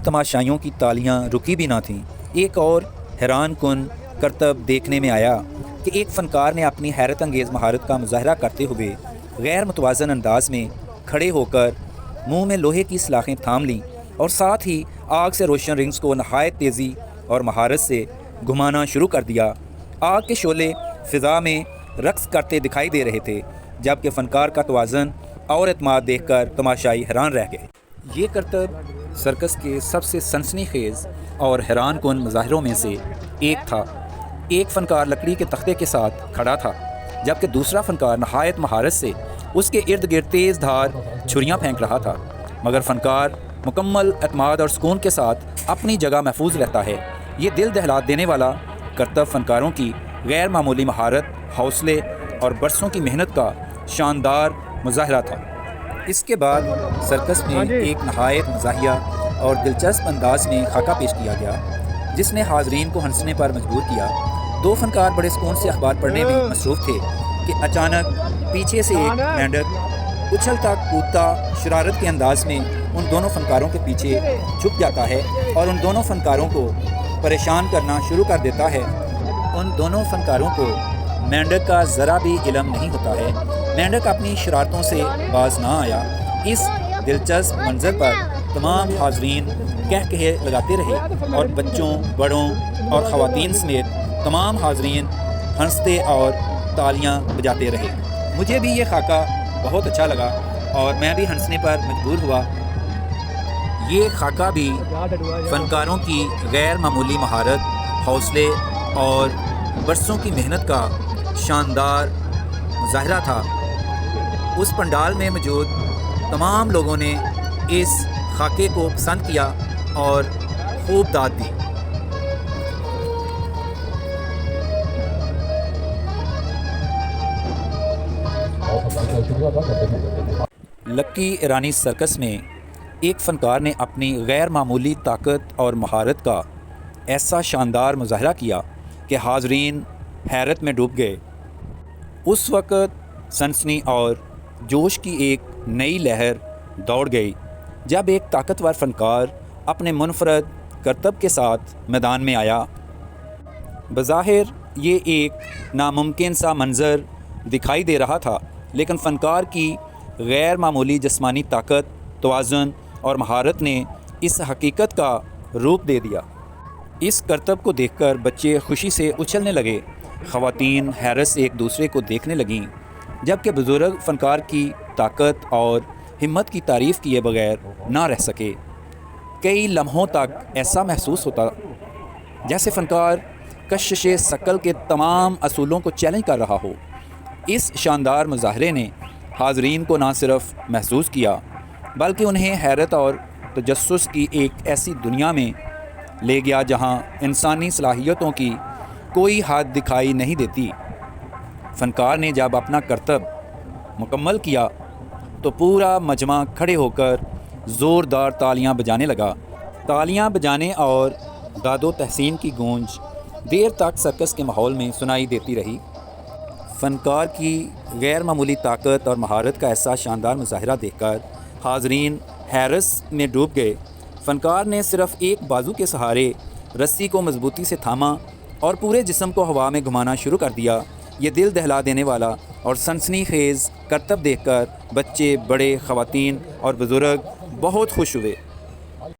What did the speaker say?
تماشائیوں کی تالیاں رکی بھی نہ تھیں۔ ایک اور حیران کن کرتب دیکھنے میں آیا کہ ایک فنکار نے اپنی حیرت انگیز مہارت کا مظاہرہ کرتے ہوئے غیر متوازن انداز میں کھڑے ہو کر منہ میں لوہے کی سلاخیں تھام لیں اور ساتھ ہی آگ سے روشن رنگز کو نہایت تیزی اور مہارت سے گھمانا شروع کر دیا۔ آگ کے شعلے فضا میں رقص کرتے دکھائی دے رہے تھے، جبکہ فنکار کا توازن اور اعتماد دیکھ کر تماشائی حیران رہ گئے۔ یہ کرتب سرکس کے سب سے سنسنی خیز اور حیران کن مظاہروں میں سے ایک تھا۔ ایک فنکار لکڑی کے تختے کے ساتھ کھڑا تھا، جبکہ دوسرا فنکار نہایت مہارت سے اس کے ارد گرد تیز دھار چھریاں پھینک رہا تھا، مگر فنکار مکمل اعتماد اور سکون کے ساتھ اپنی جگہ محفوظ رہتا ہے۔ یہ دل دہلا دینے والا کرتب فنکاروں کی غیر معمولی مہارت، حوصلے اور برسوں کی محنت کا شاندار مظاہرہ تھا۔ اس کے بعد سرکس میں ایک نہایت مزاحیہ اور دلچسپ انداز میں خاکہ پیش کیا گیا، جس نے حاضرین کو ہنسنے پر مجبور کیا۔ دو فنکار بڑے سکون سے اخبار پڑھنے میں مصروف تھے کہ اچانک پیچھے سے ایک مینڈک اچھلتا کودتا شرارت کے انداز میں ان دونوں فنکاروں کے پیچھے چھپ جاتا ہے اور ان دونوں فنکاروں کو پریشان کرنا شروع کر دیتا ہے۔ ان دونوں فنکاروں کو مینڈک کا ذرا بھی علم نہیں ہوتا ہے۔ مینڈک اپنی شرارتوں سے باز نہ آیا۔ اس دلچسپ منظر پر تمام حاضرین کہکہے لگاتے رہے اور بچوں، بڑوں اور خواتین سمیت تمام حاضرین ہنستے اور تالیاں بجاتے رہے۔ مجھے بھی یہ خاکہ بہت اچھا لگا اور میں بھی ہنسنے پر مجبور ہوا۔ یہ خاکہ بھی فنکاروں کی غیر معمولی مہارت، حوصلے اور برسوں کی محنت کا شاندار مظاہرہ تھا۔ اس پنڈال میں موجود تمام لوگوں نے اس خاکے کو پسند کیا اور خوب داد دی۔ لکی ایرانی سرکس میں ایک فنکار نے اپنی غیر معمولی طاقت اور مہارت کا ایسا شاندار مظاہرہ کیا کہ حاضرین حیرت میں ڈوب گئے۔ اس وقت سنسنی اور جوش کی ایک نئی لہر دوڑ گئی جب ایک طاقتور فنکار اپنے منفرد کرتب کے ساتھ میدان میں آیا۔ بظاہر یہ ایک ناممکن سا منظر دکھائی دے رہا تھا، لیکن فنکار کی غیر معمولی جسمانی طاقت، توازن اور مہارت نے اس حقیقت کا روپ دے دیا۔ اس کرتب کو دیکھ کر بچے خوشی سے اچھلنے لگے، خواتین حیرت سے ایک دوسرے کو دیکھنے لگیں، جبکہ بزرگ فنکار کی طاقت اور ہمت کی تعریف کیے بغیر نہ رہ سکے۔ کئی لمحوں تک ایسا محسوس ہوتا جیسے فنکار کشش ثقل کے تمام اصولوں کو چیلنج کر رہا ہو۔ اس شاندار مظاہرے نے حاضرین کو نہ صرف محسوس کیا بلکہ انہیں حیرت اور تجسس کی ایک ایسی دنیا میں لے گیا جہاں انسانی صلاحیتوں کی کوئی حد دکھائی نہیں دیتی۔ فنکار نے جب اپنا کرتب مکمل کیا تو پورا مجمع کھڑے ہو کر زوردار تالیاں بجانے لگا۔ تالیاں بجانے اور داد و تحسین کی گونج دیر تک سرکس کے ماحول میں سنائی دیتی رہی۔ فنکار کی غیر معمولی طاقت اور مہارت کا ایسا شاندار مظاہرہ دیکھ کر حاضرین حیرت میں ڈوب گئے۔ فنکار نے صرف ایک بازو کے سہارے رسی کو مضبوطی سے تھاما اور پورے جسم کو ہوا میں گھمانا شروع کر دیا۔ یہ دل دہلا دینے والا اور سنسنی خیز کرتب دیکھ کر بچے، بڑے، خواتین اور بزرگ بہت خوش ہوئے۔